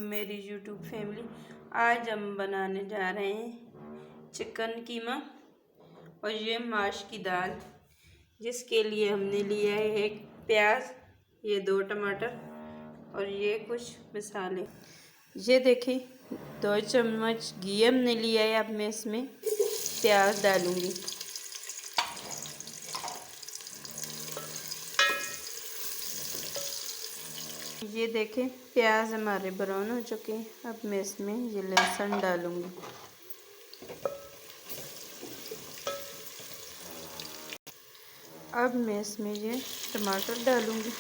मेरी YouTube family. आज हम बनाने जा रहे हैं चिकन कीमा और ये माश की दाल, जिसके लिए हमने लिया है एक प्याज, ये 2 टमाटर और ये कुछ मसाले। ये देखिए 2 चम्मच घी हमने लिया है। अब मैं इसमें प्याज डालूँगी। ये देखें प्याज हमारे ब्राउन हो चुके हैं। अब मैं इसमें ये लहसुन डालूँगी। अब मैं इसमें ये टमाटर डालूँगी,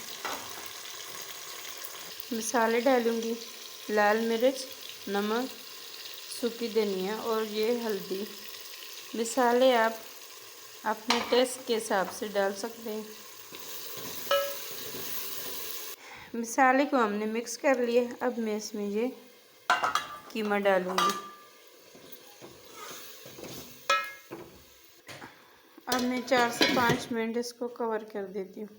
मसाले डालूँगी, लाल मिर्च, नमक, सूखी धनिया और ये हल्दी। मसाले आप अपने टेस्ट के हिसाब से डाल सकते हैं। मसाले को हमने मिक्स कर लिया। अब मैं इसमें ये कीमा डालूँगी। अब मैं 4 से 5 मिनट इसको कवर कर देती हूँ।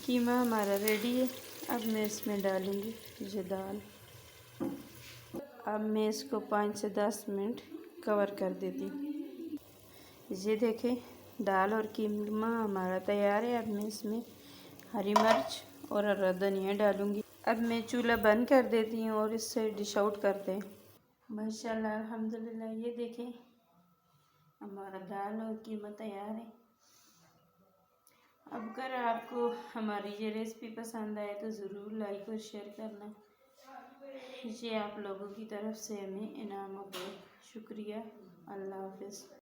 कीमा हमारा रेडी है। अब मैं इसमें डालूँगी ये दाल। अब मैं इसको 5 से 10 मिनट कवर कर देती हूँ। ये देखें दाल और कीमा हमारा तैयार है। अब मैं इसमें हरी मिर्च और हरा धनिया डालूँगी। अब मैं चूल्हा बंद कर देती हूँ और इससे डिश आउट करते हैं। माशाल्लाह अल्हम्दुलिल्लाह। ये देखें हमारा दाल और कीमा तैयार है। अब अगर आपको हमारी ये रेसिपी पसंद आए तो ज़रूर लाइक और शेयर करना। ये आप लोगों की तरफ से हमें इनाम हो गए। शुक्रिया। अल्लाह हाफ़िज़।